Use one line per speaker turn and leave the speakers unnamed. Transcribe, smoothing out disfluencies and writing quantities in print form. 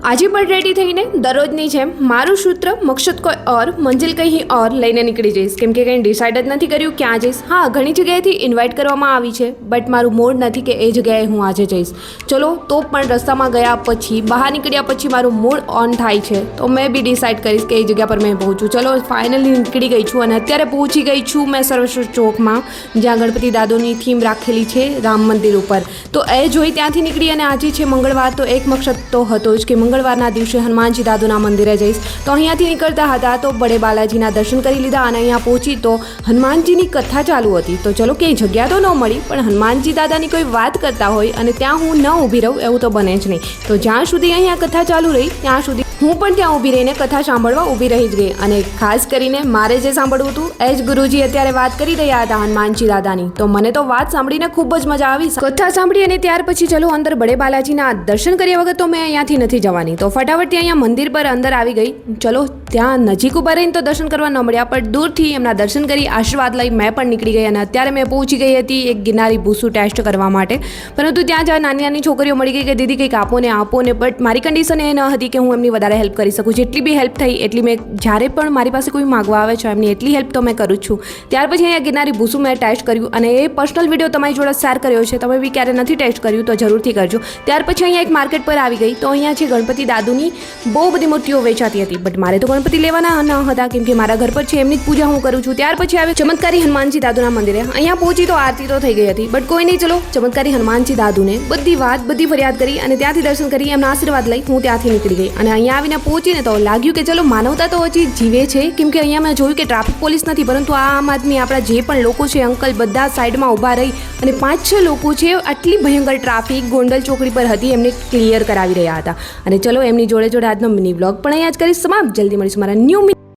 આજે પણ રેડી થઈને દરરોજની જેમ મારું સૂત્ર મકસદ કોઈ ઓર મંજિલ કંઈ ઓર લઈને નીકળી જઈશ, કેમ કે કંઈ ડિસાઇડ જ નથી કર્યું ક્યાં જઈશ. હા, ઘણી જગ્યાએથી ઇન્વાઇટ કરવામાં આવી છે, બટ મારું મૂડ નથી કે એ જગ્યાએ હું આજે જઈશ. ચલો તો પણ રસ્તામાં ગયા પછી, બહાર નીકળ્યા પછી મારું મૂડ ઓન થાય છે, તો મેં બી ડિસાઇડ કરીશ કે એ જગ્યા પર મેં પહોંચું. ચલો ફાઇનલી નીકળી ગઈ છું અને અત્યારે પહોંચી ગઈ છું મેં સર્વેશ્વર ચોકમાં, જ્યાં ગણપતિ દાદોની થીમ રાખેલી છે રામ મંદિર ઉપર. તો એ જોઈ ત્યાંથી નીકળી અને આજે છે મંગળવાર, તો એક મકસદ તો હતો જ કે મંગળવારના દિવસે હનુમાનજી દાદુના મંદિરે જઈશ. તો અહીંયાથી નીકળતા હતા તો બડે બાલાજીના દર્શન કરી લીધા અને અહીંયા પહોંચી તો હનુમાનજીની કથા ચાલુ હતી. તો ચલો ક્યાંય જગ્યા તો ન મળી, પણ હનુમાનજી દાદાની કોઈ વાત કરતા હોય અને ત્યાં હું ન ઊભી રહું એવું તો બને જ નહીં. તો જ્યાં સુધી અહીંયા કથા ચાલુ રહી ત્યાં સુધી હું પણ ત્યાં ઊભી રહીને કથા સાંભળવા ઊભી રહી જ ગઈ. અને ખાસ કરીને મારે જે સાંભળવું હતું એ જ ગુરુજી અત્યારે વાત કરી રહ્યા હતા હનુમાનજી દાદાની. તો મને તો વાત સાંભળીને ખૂબ જ મજા આવી. કથા સાંભળી અને ત્યાર પછી ચલો અંદર બડે બાલાજીના દર્શન કર્યા વગર તો મેં અહીંયાથી નથી જવાની. તો ફટાફટથી અહીંયા મંદિર પર અંદર આવી ગઈ. ચલો ત્યાં નજીક ઊભા રહીને તો દર્શન કરવા ન મળ્યા, પણ દૂરથી એમના દર્શન કરી આશીર્વાદ લઈ મેં પણ નીકળી ગઈ. અને અત્યારે મેં પહોંચી ગઈ હતી એક ગિરનારી ભૂસું ટેસ્ટ કરવા માટે, પરંતુ ત્યાં જ્યાં નાની નાની છોકરીઓ મળી ગઈ કે દીદી કંઈક આપો ને આપો ને, બટ મારી કન્ડિશન એ ન હતી કે હું એમની વધારે હેલ્પ કરી શકું. જેટલી બી હેલ્પ થઈ એટલી મેં, જ્યારે પણ મારી પાસે કોઈ માગવા આવે છે એમની એટલી હેલ્પ તો મેં કરું છું. ત્યાર પછી અહીંયા ગિરનારી ભૂસું મેં ટેસ્ટ કર્યું અને એ પર્સનલ વિડીયો તમારી જોડે શેર કર્યો છે. તમે બી ક્યારે નથી ટેસ્ટ કર્યું તો જરૂરથી કરજો. ત્યાર પછી અહીંયા એક માર્કેટ પર આવી ગઈ. તો અહીંયા છે ગણપતિ દાદુની બહુ બધી મૂર્તિઓ વેચાતી હતી, બટ મારે તો ગણપતિ લેવાના ન હતા કેમ કે મારા ઘર પર છે, એમની જ પૂજા હું કરું છું. ત્યાર પછી આવી ચમત્કારી હનુમાનજી દાદુના મંદિરે. અહીંયા પહોંચી તો આરતી તો થઈ ગઈ હતી, બટ કોઈ નહીં, ચલો ચમત્કારી હનુમાનજી દાદુને બધી વાત બધી ફરિયાદ કરી અને ત્યાંથી દર્શન કરી એમના આશીર્વાદ લઈ હું ત્યાંથી નીકળી ગઈ. અને અહીંયા આવીને પહોંચીને તો લાગ્યું કે ચલો માનવતા તો હજી જીવે છે, કેમ કે અહીંયા મેં જોયું કે ટ્રાફિક પોલીસ નથી, પરંતુ આ આમ આદમી આપણા જે પણ લોકો છે અંકલ બધા સાઈડમાં ઊભા રહી અને 5-6 લોકો છે આટલી ભયંકર ટ્રાફિક ગોંડલ ચોકડી પર હતી એમને ક્લિયર કરાવી રહ્યા હતા. અને ચલો એમની જોડે જોડે આજનો મિની વ્લોગ પણ અહીંયા જ કરીશ સમાપ્ત. જલ્દી મળીશું મારા ન્યૂ